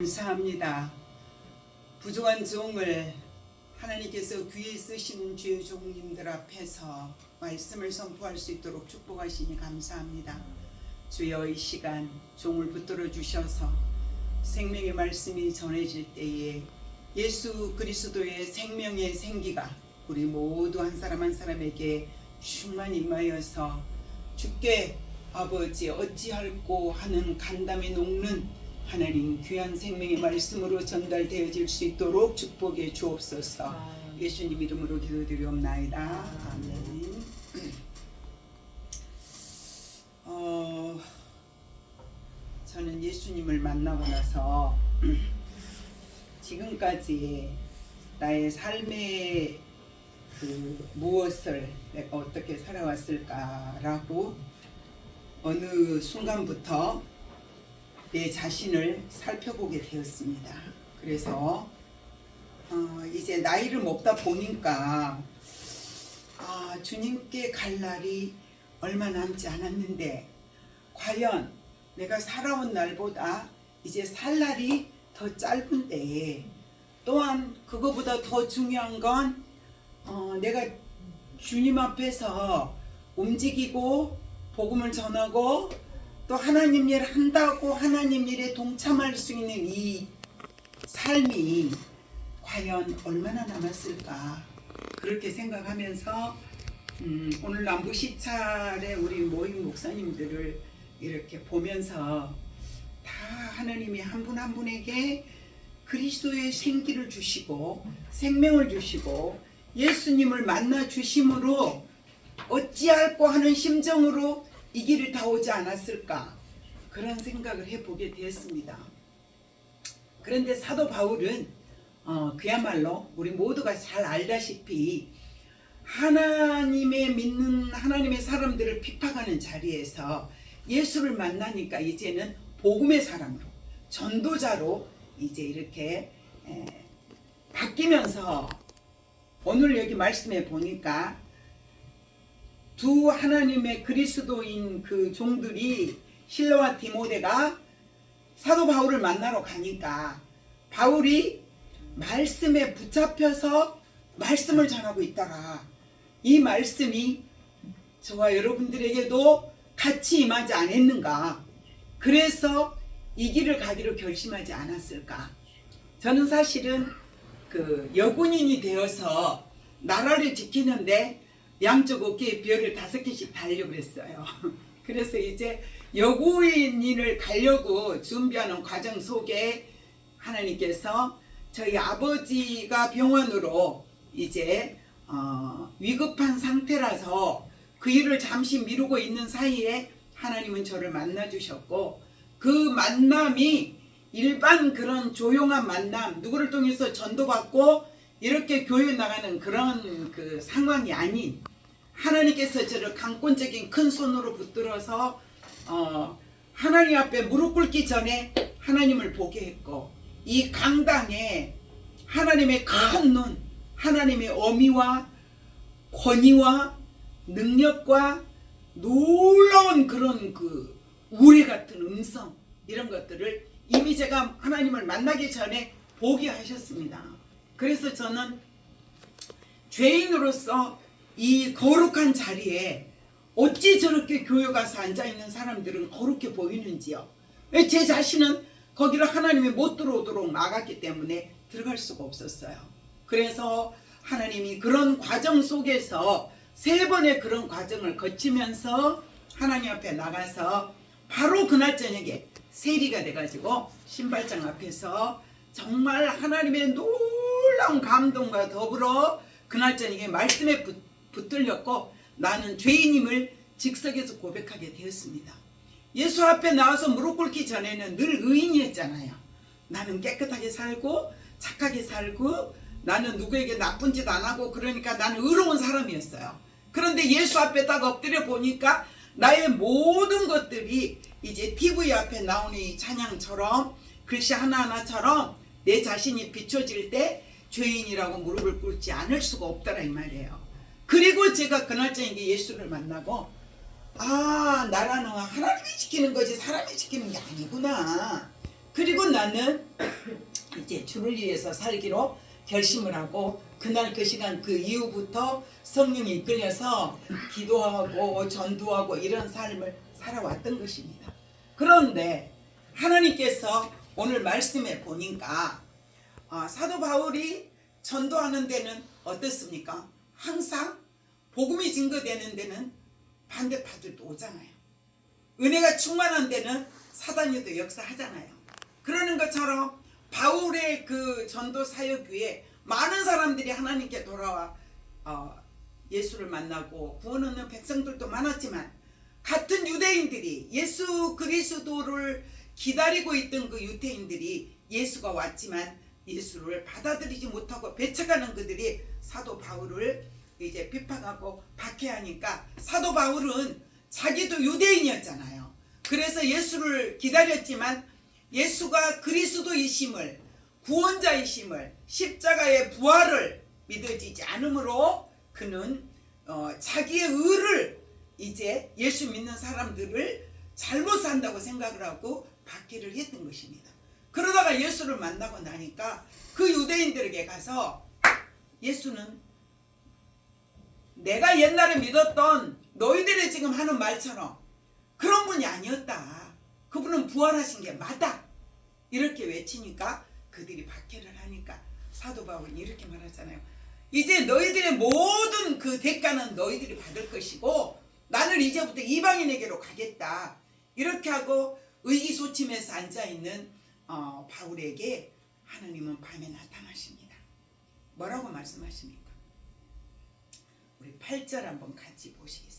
감사합니다. 부족한 종을 하나님께서 귀에 쓰시는 주의 종님들 앞에서 말씀을 선포할 수 있도록 축복하시니 감사합니다. 주여, 이 시간 종을 붙들어 주셔서 생명의 말씀이 전해질 때에 예수 그리스도의 생명의 생기가 우리 모두 한 사람 한 사람에게 충만히 임하여서 주께 아버지 어찌할꼬 하는 간담이 녹는 하나님 귀한 생명의 말씀으로 전달되어질 수 있도록 축복해 주옵소서. 예수님 이름으로 기도드리옵나이다. 아멘. 저는 예수님을 만나고 나서 지금까지 나의 삶의 무엇을 내가 어떻게 살아왔을까라고 어느 순간부터 내 자신을 살펴보게 되었습니다. 그래서 이제 나이를 먹다 보니까 주님께 갈 날이 얼마 남지 않았는데 과연 내가 살아온 날보다 이제 살 날이 더 짧은데, 또한 그거보다 더 중요한 건 내가 주님 앞에서 움직이고 복음을 전하고 또 하나님 일 한다고 하나님 일에 동참할 수 있는 이 삶이 과연 얼마나 남았을까, 그렇게 생각하면서 오늘 남부 시찰에 우리 모임 목사님들을 이렇게 보면서 다 하나님이 한 분 한 분에게 그리스도의 생기를 주시고 생명을 주시고 예수님을 만나 주심으로 어찌할꼬 하는 심정으로 이 길을 다 오지 않았을까, 그런 생각을 해보게 되었습니다. 그런데 사도 바울은 그야말로 우리 모두가 잘 알다시피 하나님의 믿는 하나님의 사람들을 핍박하는 자리에서 예수를 만나니까 이제는 복음의 사람으로 전도자로 이제 이렇게 바뀌면서 오늘 여기 말씀에 보니까 두 하나님의 그리스도인 그 종들이 실로와 디모데가 사도 바울을 만나러 가니까 바울이 말씀에 붙잡혀서 말씀을 전하고 있더라. 이 말씀이 저와 여러분들에게도 같이 임하지 않았는가, 그래서 이 길을 가기로 결심하지 않았을까. 저는 사실은 그 여군인이 되어서 나라를 지키는데 양쪽 어깨에 별을 5개씩 달려고 그랬어요. 그래서 이제 여군인을 가려고 준비하는 과정 속에 하나님께서 저희 아버지가 병원으로 이제 위급한 상태라서 그 일을 잠시 미루고 있는 사이에 하나님은 저를 만나 주셨고, 그 만남이 일반 그런 조용한 만남, 누구를 통해서 전도받고 이렇게 교회 나가는 그런 그 상황이 아닌, 하나님께서 저를 강권적인 큰 손으로 붙들어서 하나님 앞에 무릎 꿇기 전에 하나님을 보게 했고, 이 강당에 하나님의 큰 눈, 하나님의 어미와 권위와 능력과 놀라운 그런 그 우레 같은 음성, 이런 것들을 이미 제가 하나님을 만나기 전에 보게 하셨습니다. 그래서 저는 죄인으로서 이 거룩한 자리에 어찌 저렇게 교회 가서 앉아있는 사람들은 거룩해 보이는지요. 제 자신은 거기를 하나님이 못 들어오도록 막았기 때문에 들어갈 수가 없었어요. 그래서 하나님이 그런 과정 속에서 3번의 그런 과정을 거치면서 하나님 앞에 나가서 바로 그날 저녁에 세리가 돼가지고 신발장 앞에서 정말 하나님의 놀라운 감동과 더불어 그날 저녁에 말씀에 붙들렸고, 나는 죄인임을 즉석에서 고백하게 되었습니다. 예수 앞에 나와서 무릎 꿇기 전에는 늘 의인이었잖아요. 나는 깨끗하게 살고 착하게 살고 나는 누구에게 나쁜 짓 안 하고, 그러니까 나는 의로운 사람이었어요. 그런데 예수 앞에 딱 엎드려 보니까 나의 모든 것들이 이제 TV 앞에 나오는 이 찬양처럼 글씨 하나하나처럼 내 자신이 비춰질 때 죄인이라고 무릎을 꿇지 않을 수가 없더라, 이 말이에요. 그리고 제가 그날 저녁에 예수를 만나고 나라는 하나님이 지키는 거지 사람이 지키는 게 아니구나, 그리고 나는 이제 주를 위해서 살기로 결심을 하고 그날 그 시간 그 이후부터 성령이 이끌려서 기도하고 전도하고 이런 삶을 살아왔던 것입니다. 그런데 하나님께서 오늘 말씀에 보니까 사도 바울이 전도하는 데는 어떻습니까? 항상 복음이 증거되는 데는 반대파들도 오잖아요. 은혜가 충만한 데는 사단이 또 역사하잖아요. 그러는 것처럼 바울의 그 전도 사역 위에 많은 사람들이 하나님께 돌아와 예수를 만나고 구원 얻는 백성들도 많았지만 같은 유대인들이 예수 그리스도를 기다리고 있던 그 유대인들이 예수가 왔지만 예수를 받아들이지 못하고 배척하는 그들이 사도 바울을 이제 비판하고 박해하니까 사도 바울은 자기도 유대인이었잖아요. 그래서 예수를 기다렸지만 예수가 그리스도이심을 구원자이심을 십자가의 부활을 믿어지지 않으므로 그는 자기의 의를 이제 예수 믿는 사람들을 잘못 산다고 생각을 하고 박해를 했던 것입니다. 그러다가 예수를 만나고 나니까 그 유대인들에게 가서 예수는 내가 옛날에 믿었던 너희들이 지금 하는 말처럼 그런 분이 아니었다. 그분은 부활하신 게 맞다. 이렇게 외치니까 그들이 박해를 하니까 사도 바울이 이렇게 말하잖아요. 이제 너희들의 모든 그 대가는 너희들이 받을 것이고 나는 이제부터 이방인에게로 가겠다. 이렇게 하고 의기소침해서 앉아있는 바울에게 하나님은 밤에 나타나십니다. 뭐라고 말씀하십니까? 우리 8절 한번 같이 보시겠습니다.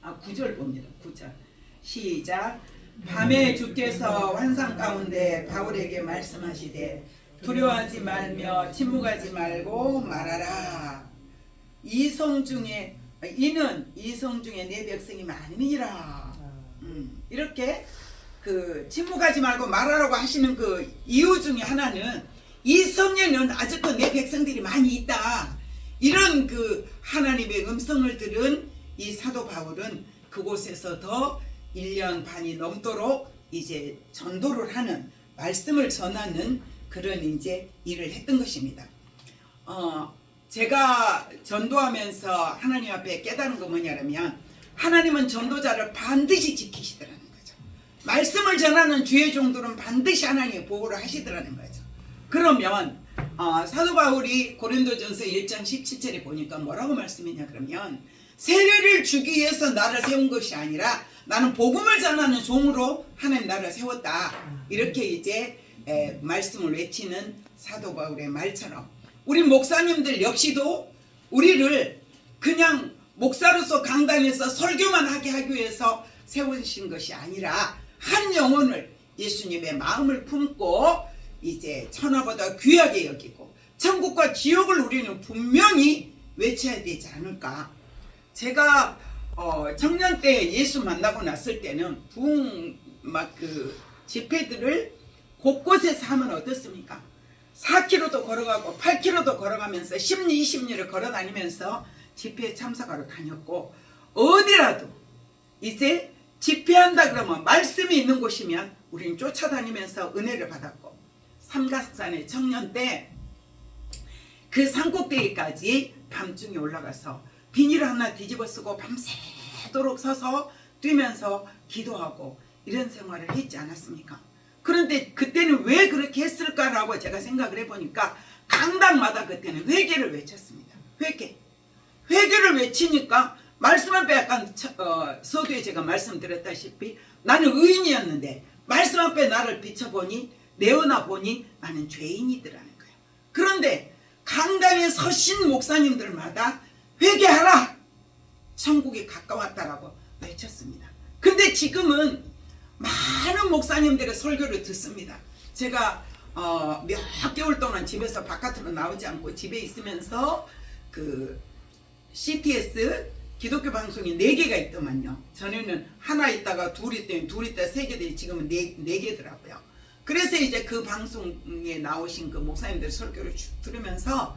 9절 봅니다. 9절 시작. 밤에 주께서 환상 가운데 바울에게 말씀하시되 두려워하지 말며 침묵하지 말고 말하라. 이성 중에 이는 이성 중에 내 백성이 많으니라. 이렇게 그 침묵하지 말고 말하라고 하시는 그 이유 중에 하나는 이 성에는 아직도 내 백성들이 많이 있다. 이런 그 하나님의 음성을 들은 이 사도 바울은 그곳에서 더 1년 반이 넘도록 이제 전도를 하는 말씀을 전하는 그런 이제 일을 했던 것입니다. 제가 전도하면서 하나님 앞에 깨달은 거 뭐냐면 하나님은 전도자를 반드시 지키시더라는 거죠. 말씀을 전하는 주의 종들은 반드시 하나님의 보호를 하시더라는 거죠. 그러면 사도 바울이 고린도전서 1장 17절에 보니까 뭐라고 말씀했냐 그러면 세례를 주기 위해서 나를 세운 것이 아니라 나는 복음을 전하는 종으로 하나님 나를 세웠다. 이렇게 이제 말씀을 외치는 사도 바울의 말처럼 우리 목사님들 역시도 우리를 그냥 목사로서 강단에서 설교만 하게 하기 위해서 세우신 것이 아니라 한 영혼을 예수님의 마음을 품고 이제 천하보다 귀하게 여기고 천국과 지옥을 우리는 분명히 외쳐야 되지 않을까. 제가 청년 때 예수 만나고 났을 때는 막 그 집회들을 곳곳에서 하면 어떻습니까? 4km도 걸어가고 8km도 걸어가면서 10리 20리를 걸어다니면서 집회에 참석하러 다녔고 어디라도 이제 집회한다 그러면 말씀이 있는 곳이면 우리는 쫓아다니면서 은혜를 받았고 삼각산의 청년 때 그 산꼭대기까지 밤중에 올라가서 비닐을 하나 뒤집어 쓰고 밤새도록 서서 뛰면서 기도하고 이런 생활을 했지 않았습니까? 그런데 그때는 왜 그렇게 했을까라고 제가 생각을 해보니까 강당마다 그때는 회개를 외쳤습니다. 회개를 외치니까 말씀 앞에 약간 서두에 제가 말씀드렸다시피 나는 의인이었는데 말씀 앞에 나를 비춰보니 내어나 보니 나는 죄인이더라는 거예요. 그런데 강당에 서신 목사님들마다 회개하라! 천국이 가까웠다라고 외쳤습니다. 근데 지금은 많은 목사님들의 설교를 듣습니다. 제가 몇 개월 동안 집에서 바깥으로 나오지 않고 집에 있으면서 그 CTS 기독교 방송이 4개가 있더만요. 전에는 하나 있다가 둘 있더니 둘 있다 3개 되니 지금은 4개더라고요. 그래서 이제 그 방송에 나오신 그 목사님들 설교를 쭉 들으면서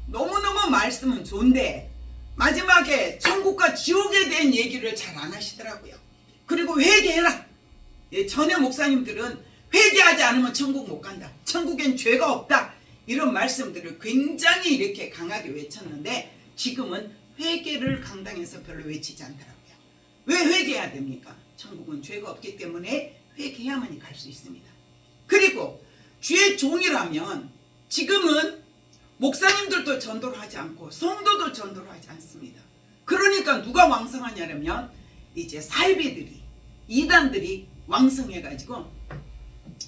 너무너무 말씀은 좋은데 마지막에 천국과 지옥에 대한 얘기를 잘 안 하시더라고요. 그리고 회개해라. 전에 목사님들은 회개하지 않으면 천국 못 간다. 천국엔 죄가 없다. 이런 말씀들을 굉장히 이렇게 강하게 외쳤는데 지금은 회개를 강당에서 별로 외치지 않더라고요. 왜 회개해야 됩니까? 천국은 죄가 없기 때문에 회개해야만이 갈 수 있습니다. 그리고 주의 종이라면 지금은 목사님들도 전도를 하지 않고 성도도 전도를 하지 않습니다. 그러니까 누가 왕성하냐면 이제 살비들이, 이단들이 왕성해가지고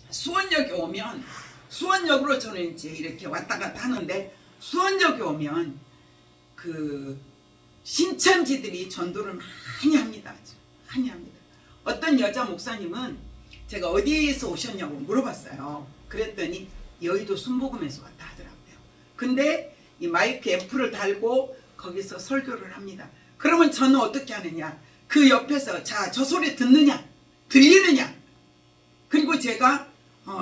수원역에 오면, 수원역으로 저는 이제 이렇게 왔다 갔다 하는데 수원역에 오면 그 신천지들이 전도를 많이 합니다. 많이 합니다. 어떤 여자 목사님은 제가 어디에서 오셨냐고 물어봤어요. 그랬더니 여의도 순복음에서 왔다 하더라고요. 근데 이 마이크 앰프를 달고 거기서 설교를 합니다. 그러면 저는 어떻게 하느냐? 그 옆에서 자, 저 소리 듣느냐? 들리느냐? 그리고 제가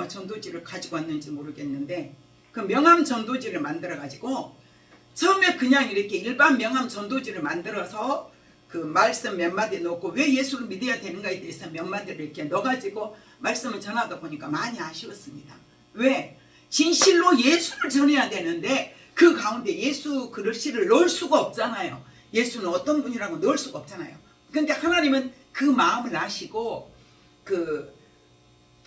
전도지를 가지고 왔는지 모르겠는데 그 명함 전도지를 만들어 가지고 처음에 그냥 이렇게 일반 명함 전도지를 만들어서 그 말씀 몇 마디 넣고 왜 예수를 믿어야 되는가에 대해서 몇 마디를 이렇게 넣어가지고 말씀을 전하다 보니까 많이 아쉬웠습니다. 왜? 진실로 예수를 전해야 되는데 그 가운데 예수 글씨를 넣을 수가 없잖아요. 예수는 어떤 분이라고 넣을 수가 없잖아요. 그런데 하나님은 그 마음을 아시고 그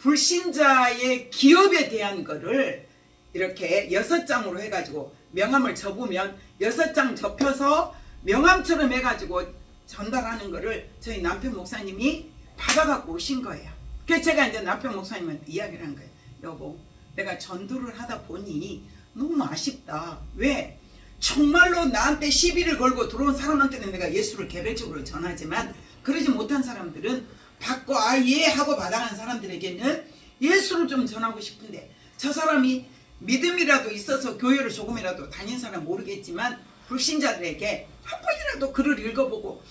불신자의 기업에 대한 거를 이렇게 6장으로 해가지고 명함을 접으면 6장 접혀서 명함처럼 해가지고 전달하는 거를 저희 남편 목사님이 받아갖고 오신 거예요. 그래서 제가 이제 남편 목사님한테 이야기를 한 거예요. 여보, 내가 전도를 하다 보니 너무 아쉽다. 왜? 정말로 나한테 시비를 걸고 들어온 사람한테는 내가 예수를 개별적으로 전하지만 그러지 못한 사람들은 받고 예 하고 받아가는 사람들에게는 예수를 좀 전하고 싶은데 저 사람이 믿음이라도 있어서 교회를 조금이라도 다닌 사람 모르겠지만 불신자들에게 한 번이라도 글을 읽어보고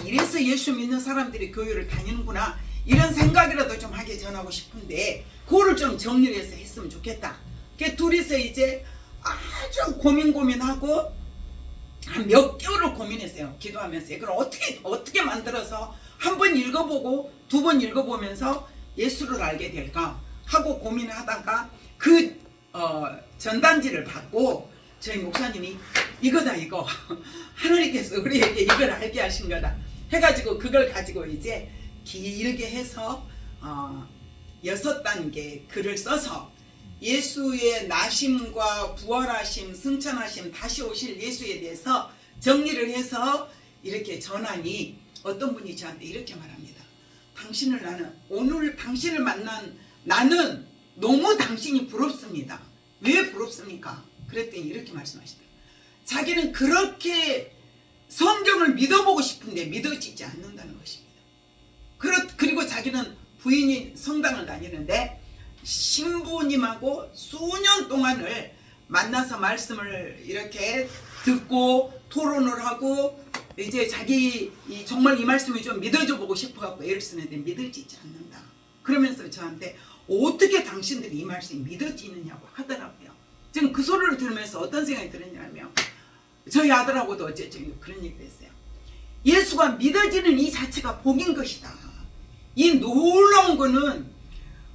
이래서 예수 믿는 사람들이 교회를 다니는구나 이런 생각이라도 좀 하게 전하고 싶은데 그거를 좀 정리를 해서 했으면 좋겠다. 그 둘이서 이제 아주 고민하고 한 몇 개월을 고민했어요. 기도하면서 그럼 어떻게 만들어서 한 번 읽어보고 2번 읽어보면서 예수를 알게 될까 하고 고민하다가 그 전단지를 받고 저희 목사님이 이거다 이거 하나님께서 우리에게 이걸 알게 하신 거다 해가지고 그걸 가지고 이제 길게 해서 6단계 글을 써서 예수의 나심과 부활하심, 승천하심, 다시 오실 예수에 대해서 정리를 해서 이렇게 전하니 어떤 분이 저한테 이렇게 말합니다. 오늘 당신을 만난 나는 너무 당신이 부럽습니다. 왜 부럽습니까? 그랬더니 이렇게 말씀하시더라고요. 자기는 그렇게 성경을 믿어보고 싶은데 믿어지지 않는다는 것입니다. 그리고 자기는 부인이 성당을 다니는데 신부님하고 수년 동안을 만나서 말씀을 이렇게 듣고 토론을 하고 이제 자기 정말 이 말씀이 좀 믿어줘 보고 싶어갖고 애를 쓰는데 믿어지지 않는다. 그러면서 저한테 어떻게 당신들이 이 말씀이 믿어지느냐고 하더라고요. 지금 그 소리를 들으면서 어떤 생각이 들었냐면 저희 아들하고도 어쨌든 그런 얘기를 했어요. 예수가 믿어지는 이 자체가 복인 것이다. 이 놀라운 거는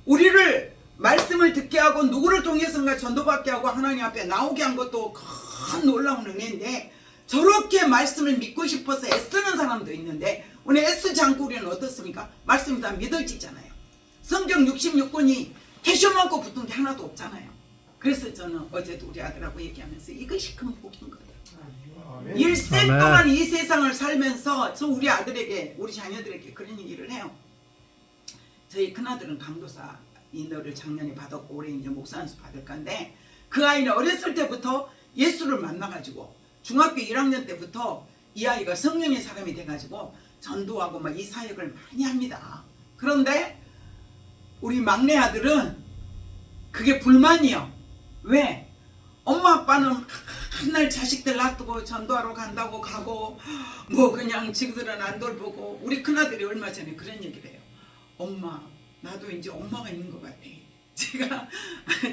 우리를 말씀을 듣게 하고 누구를 통해서인가 전도받게 하고 하나님 앞에 나오게 한 것도 큰 놀라운 은혜인데 저렇게 말씀을 믿고 싶어서 애쓰는 사람도 있는데 오늘 애쓰지 않고 우리는 어떻습니까? 말씀이 다 믿어지잖아요. 성경 66권이 캐셔 많고 붙은 게 하나도 없잖아요. 그래서 저는 어제도 우리 아들하고 얘기하면서 이것이 큰 복인 거다. 일생 동안 이 세상을 살면서 저 우리 아들에게 우리 자녀들에게 그런 얘기를 해요. 저희 큰아들은 강도사 인도를 작년에 받았고 올해 이제 목사 안수 받을 건데 그 아이는 어렸을 때부터 예수를 만나가지고 중학교 1학년 때부터 이 아이가 성령의 사람이 돼가지고 전도하고 막 이 사역을 많이 합니다. 그런데 우리 막내 아들은 그게 불만이요. 왜? 엄마 아빠는 맨날 자식들 놔두고 전도하러 간다고 가고 뭐 그냥 지그들은 안 돌보고 우리 큰아들이 얼마 전에 그런 얘기를 해요. 엄마 나도 이제 엄마가 있는 것 같아. 제가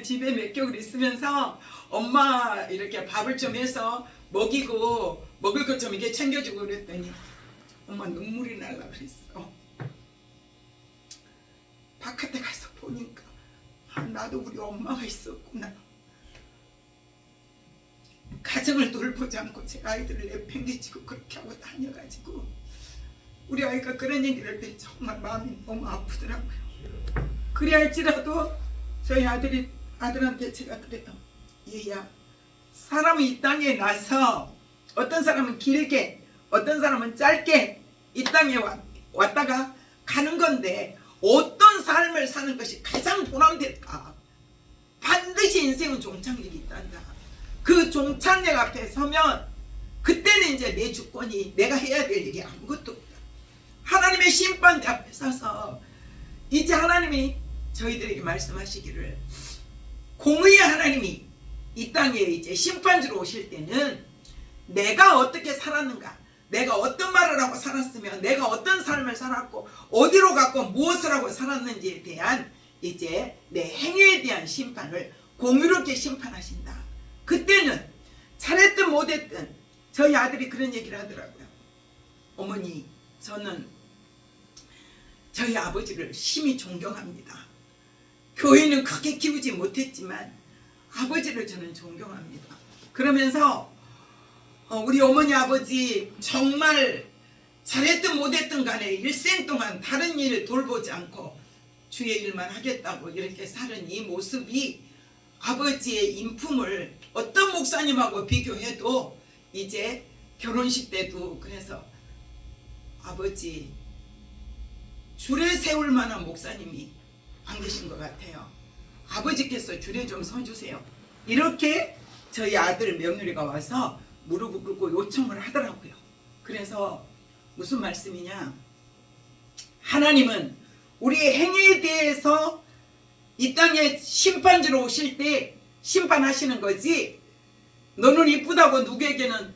집에 몇 개월 있으면서 엄마 이렇게 밥을 좀 해서 먹이고 먹을 것 좀 이게 챙겨주고 그랬더니 엄마 눈물이 날라 그랬어. 바깥에 가서 보니까 나도 우리 엄마가 있었구나. 가정을 돌보지 않고 제 아이들을 내팽개치고 그렇게 하고 다녀가지고 우리 아이가 그런 얘기를 할 때 정말 마음이 너무 아프더라고요. 그래 할지라도 저희 아들한테 제가 그래요. 얘야, 사람이 이 땅에 나서 어떤 사람은 길게 어떤 사람은 짧게 이 땅에 왔다가 가는 건데 어떤 삶을 사는 것이 가장 보람될까? 반드시 인생은 종착역이 있단다. 그 종착역 앞에 서면 그때는 이제 내 주권이 내가 해야 될 일이 아무것도 없다. 하나님의 심판대 앞에 서서 이제 하나님이 저희들에게 말씀하시기를 공의의 하나님이 이 땅에 이제 심판주로 오실 때는 내가 어떻게 살았는가, 내가 어떤 말을 하고 살았으면 내가 어떤 삶을 살았고 어디로 갔고 무엇을 하고 살았는지에 대한 이제 내 행위에 대한 심판을 공의롭게 심판하신다. 그때는 잘했든 못했든 저희 아들이 그런 얘기를 하더라고요. 어머니, 저는 저희 아버지를 심히 존경합니다. 교회는 크게 키우지 못했지만 아버지를 저는 존경합니다. 그러면서 우리 어머니 아버지 정말 잘했든 못했든 간에 일생 동안 다른 일을 돌보지 않고 주의 일만 하겠다고 이렇게 사는 이 모습이 아버지의 인품을 어떤 목사님하고 비교해도 이제 결혼식 때도 그래서 아버지 줄에 세울 만한 목사님이 안 계신 것 같아요. 아버지께서 줄에 좀 서주세요. 이렇게 저희 아들 며느리가 와서 무릎을 꿇고 요청을 하더라고요. 그래서 무슨 말씀이냐, 하나님은 우리의 행위에 대해서 이 땅에 심판주로 오실 때 심판하시는 거지, 너는 이쁘다고 누구에게는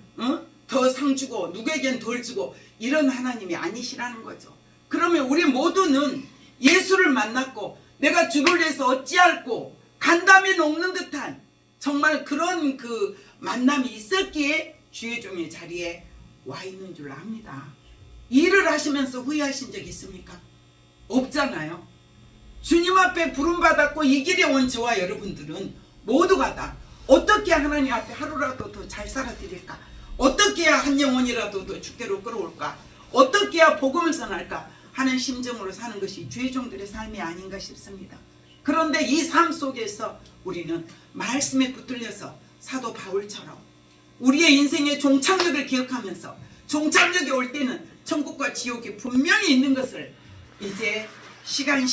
더 상 주고 누구에게는 덜 주고 이런 하나님이 아니시라는 거죠. 그러면 우리 모두는 예수를 만났고 내가 주를 위해서 어찌할꼬 간담이 녹는 듯한 정말 그런 그 만남이 있었기에 주의 종의 자리에 와 있는 줄 압니다. 일을 하시면서 후회하신 적 있습니까? 없잖아요. 주님 앞에 부름받았고 이 길에 온 저와 여러분들은 모두가 다 어떻게 하나님 앞에 하루라도 더 잘 살아드릴까, 어떻게 해야 한 영혼이라도 더 주께로 끌어올까, 어떻게 해야 복음을 전할까 하는 심정으로 사는 것이 주의 종들의 삶이 아닌가 싶습니다. 그런데 이 삶 속에서 우리는 말씀에 붙들려서 사도 바울처럼 우리의 인생의 종착역을 기억하면서 종착역이 올 때는 천국과 지옥이 분명히 있는 것을 이제 시간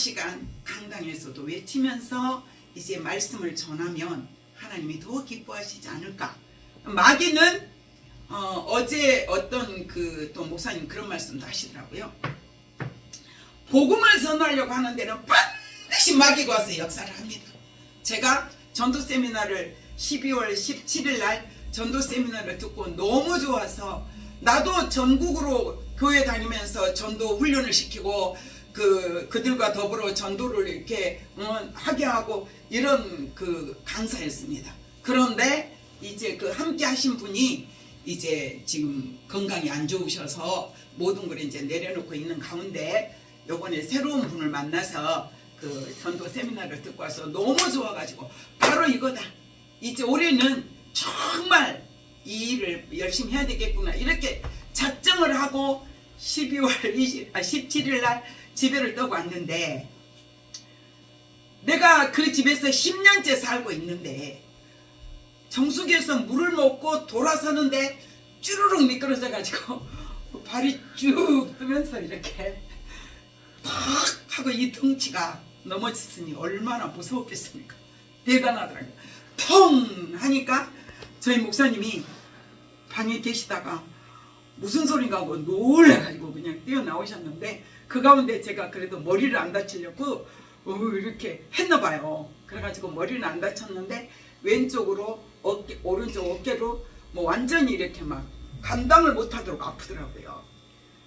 강당에서도 외치면서 이제 말씀을 전하면 하나님이 더 기뻐하시지 않을까. 마귀는 어제 어떤 그 또 목사님 그런 말씀도 하시더라고요. 복음을 전하려고 하는 데는 반드시 마귀가 와서 역사를 합니다. 제가 전도 세미나를 12월 17일 날 전도 세미나를 듣고 너무 좋아서 나도 전국으로 교회 다니면서 전도 훈련을 시키고 그들과 더불어 전도를 이렇게 하게 하고 이런 그 강사였습니다. 그런데 이제 그 함께 하신 분이 이제 지금 건강이 안 좋으셔서 모든 걸 이제 내려놓고 있는 가운데 요번에 새로운 분을 만나서 그 전도 세미나를 듣고 와서 너무 좋아가지고 바로 이거다. 이제 올해는 정말 이 일을 열심히 해야 되겠구나 이렇게 작정을 하고 12월 17일 날 집회를 떠고 왔는데, 내가 그 집에서 10년째 살고 있는데 정수기에서 물을 먹고 돌아서는데 쭈르륵 미끄러져 가지고 발이 쭉 뜨면서 이렇게 팍 하고 이 덩치가 넘어졌으니 얼마나 무서웠겠습니까? 대단하더라고요. 텅 하니까 저희 목사님이 방에 계시다가 무슨 소리가 하고 놀래가지고 그냥 뛰어나오셨는데 그 가운데 제가 그래도 머리를 안 다치려고 이렇게 했나봐요. 그래가지고 머리는 안 다쳤는데 왼쪽으로 오른쪽 어깨로 뭐 완전히 이렇게 막 감당을 못하도록 아프더라고요.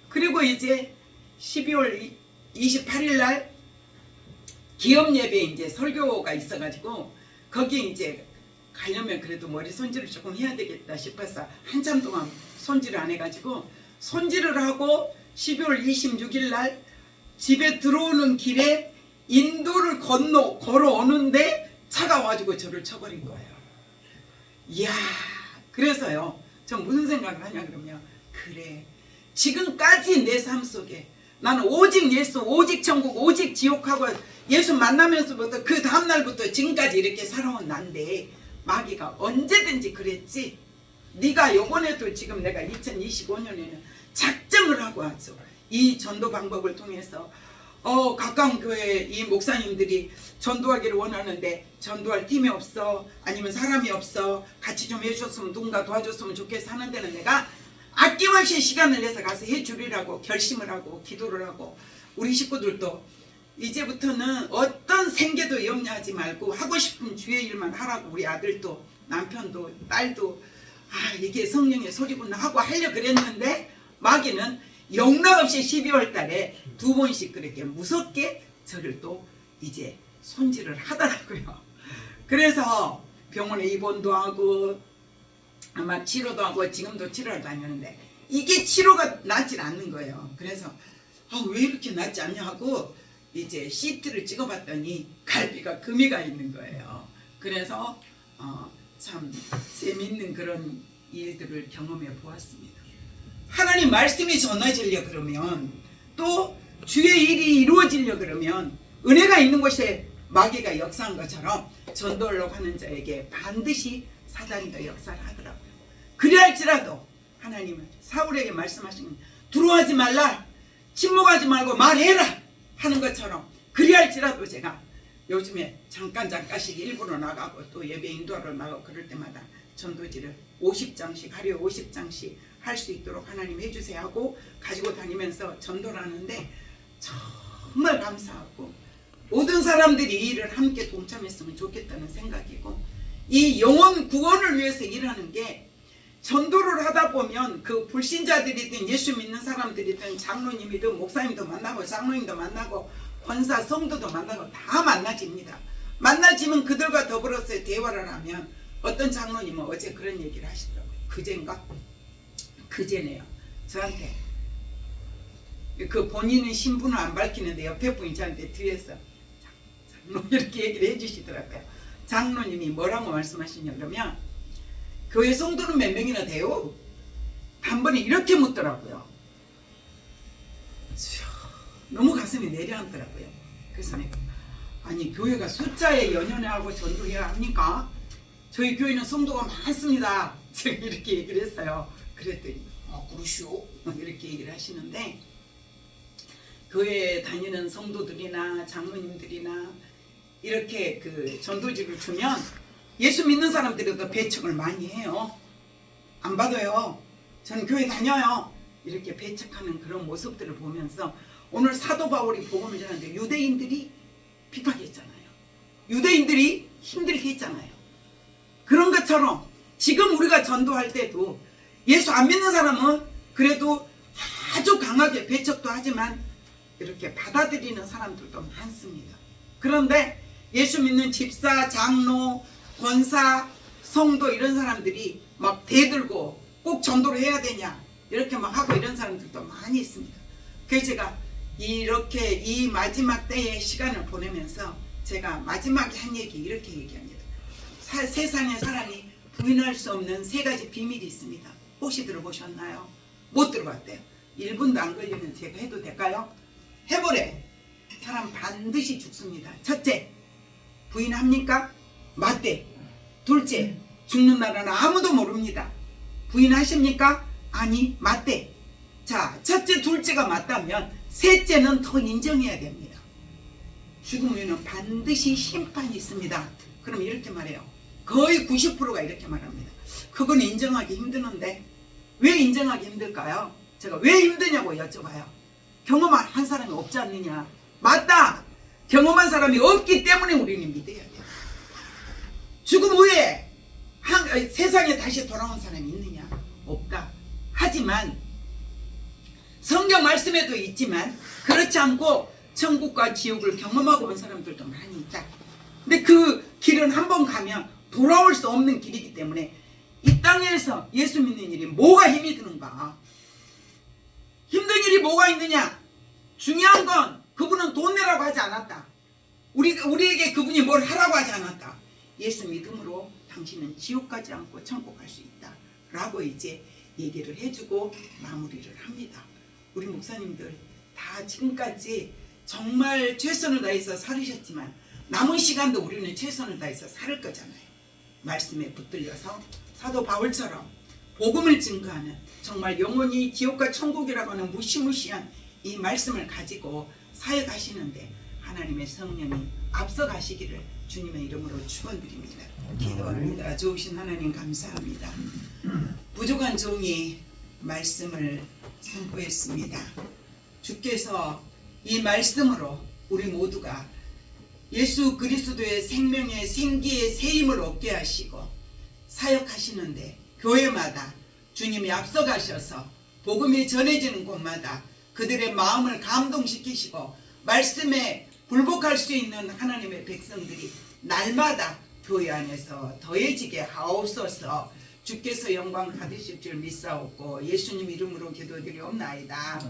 그리고 이제 12월 28일 날 기업 예배 이제 설교가 있어가지고 거기 이제 가려면 그래도 머리 손질을 조금 해야 되겠다 싶어서 한참 동안 손질을 안 해가지고 손질을 하고 12월 26일 날 집에 들어오는 길에 인도를 걸어오는데 차가 와가지고 저를 쳐버린 거예요. 이야, 그래서요 전 무슨 생각을 하냐 그러면, 그래 지금까지 내 삶 속에 나는 오직 예수, 오직 천국, 오직 지옥하고 예수 만나면서부터 그 다음날부터 지금까지 이렇게 살아온 난데 마귀가 언제든지 그랬지, 네가 요번에도 지금 내가 2025년에는 작정을 하고 왔어. 이 전도 방법을 통해서 가까운 교회 이 목사님들이 전도하기를 원하는데 전도할 팀이 없어, 아니면 사람이 없어, 같이 좀 해줬으면 누군가 도와줬으면 좋겠어 하는 데는 내가 아낌없이 시간을 내서 가서 해주리라고 결심을 하고 기도를 하고, 우리 식구들도 이제부터는 어떤 생계도 염려하지 말고 하고 싶은 주의 일만 하라고, 우리 아들도 남편도 딸도 이게 성령의 소리구나 하고 하려고 그랬는데 마귀는 영락없이 12월 달에 2번씩 그렇게 무섭게 저를 또 이제 손질을 하더라고요. 그래서 병원에 입원도 하고 아마 치료도 하고 지금도 치료를 다녔는데 이게 치료가 낫질 않는 거예요. 그래서 왜 이렇게 낫지 않냐 하고 이제 CT를 찍어봤더니 갈비가 금이 가 있는 거예요. 그래서 참 재미있는 그런 일들을 경험해 보았습니다. 하나님 말씀이 전해지려 그러면, 또 주의 일이 이루어지려 그러면 은혜가 있는 곳에 마귀가 역사한 것처럼 전도하려고 하는 자에게 반드시 사단이 더 역사를 하더라고요. 그리할지라도 하나님은 사울에게 말씀하신 들어오지 말라, 침묵하지 말고 말해라 하는 것처럼, 그리할지라도 제가 요즘에 잠깐씩 일부러 나가고 또 예배 인도하러 나가고 그럴 때마다 전도지를 50장씩 하루에 50장씩 할 수 있도록 하나님 해주세요 하고 가지고 다니면서 전도를 하는데 정말 감사하고, 모든 사람들이 이 일을 함께 동참했으면 좋겠다는 생각이고, 이 영혼 구원을 위해서 일하는 게, 전도를 하다 보면 그 불신자들이든 예수 믿는 사람들이든 장로님이든 목사님도 만나고 장로님도 만나고 권사 성도도 만나고 다 만나집니다. 만나지면 그들과 더불어서 대화를 하면 어떤 장로님은 어제 그런 얘기를 하시더라고요. 그제네요. 저한테 그 본인은 신분을 안 밝히는데 옆에 분이 저한테 뒤에서 장로 이렇게 얘기를 해주시더라고요. 장로님이 뭐라고 말씀하시냐 그러면, 교회 성도는 몇 명이나 돼요? 단번에 이렇게 묻더라고요. 너무 가슴이 내려앉더라고요. 그래서 내가 아니 교회가 숫자에 연연하고 전도해야 합니까? 저희 교회는 성도가 많습니다. 제가 이렇게 얘기를 했어요. 그랬더니 그러시오? 이렇게 얘기를 하시는데, 교회 다니는 성도들이나 장로님들이나 이렇게 그 전도지를 주면 예수 믿는 사람들이 더 배척을 많이 해요. 안 받아요. 저는 교회 다녀요. 이렇게 배척하는 그런 모습들을 보면서 오늘 사도 바울이 복음을 전하는데 유대인들이 핍박했잖아요. 유대인들이 힘들게 했잖아요. 그런 것처럼 지금 우리가 전도할 때도 예수 안 믿는 사람은 그래도 아주 강하게 배척도 하지만 이렇게 받아들이는 사람들도 많습니다. 그런데 예수 믿는 집사, 장로, 권사, 성도 이런 사람들이 막 대들고 꼭 전도를 해야 되냐 이렇게 막 하고 이런 사람들도 많이 있습니다. 그래서 제가 이렇게 이 마지막 때의 시간을 보내면서 제가 마지막에 한 얘기 이렇게 얘기합니다. 세상에 사람이 부인할 수 없는 3가지 비밀이 있습니다. 혹시 들어보셨나요? 못 들어봤대요. 1분도 안 걸리면 제가 해도 될까요? 해보래. 사람 반드시 죽습니다. 첫째, 부인합니까? 맞대. 둘째, 죽는 날은 아무도 모릅니다. 부인하십니까? 아니, 맞대. 자, 첫째, 둘째가 맞다면 셋째는 더 인정해야 됩니다. 죽음 후에는 반드시 심판이 있습니다. 그럼 이렇게 말해요. 거의 90%가 이렇게 말합니다. 그건 인정하기 힘드는데 왜 인정하기 힘들까요? 제가 왜 힘드냐고 여쭤봐요. 경험한 사람이 없지 않느냐. 맞다. 경험한 사람이 없기 때문에 우리는 믿어야 돼요. 죽음 후에 세상에 다시 돌아온 사람이 있느냐? 없다. 하지만 성경 말씀에도 있지만 그렇지 않고 천국과 지옥을 경험하고 온 사람들도 많이 있다. 근데 그 길은 한번 가면 돌아올 수 없는 길이기 때문에 이 땅에서 예수 믿는 일이 뭐가 힘이 드는가? 힘든 일이 뭐가 있느냐? 중요한 건 그분은 돈 내라고 하지 않았다. 우리에게 그분이 뭘 하라고 하지 않았다. 예수 믿음으로 당신은 지옥 가지 않고 천국 갈 수 있다 라고 이제 얘기를 해주고 마무리를 합니다. 우리 목사님들 다 지금까지 정말 최선을 다해서 살으셨지만 남은 시간도 우리는 최선을 다해서 살을 거잖아요. 말씀에 붙들려서 사도 바울처럼 복음을 증거하는, 정말 영원히 지옥과 천국이라고 하는 무시무시한 이 말씀을 가지고 사역하시는데 하나님의 성령이 앞서가시기를 주님의 이름으로 축원드립니다. 기도합니다. 좋으신 하나님 감사합니다. 부족한 종이 말씀을 선포했습니다. 주께서 이 말씀으로 우리 모두가 예수 그리스도의 생명의 생기의 새 힘을 얻게 하시고 사역하시는데 교회마다 주님이 앞서가셔서 복음이 전해지는 곳마다 그들의 마음을 감동시키시고 말씀에 굴복할 수 있는 하나님의 백성들이 날마다 교회 안에서 더해지게 하옵소서. 주께서 영광 받으실 줄 믿사옵고 예수님 이름으로 기도드리옵나이다.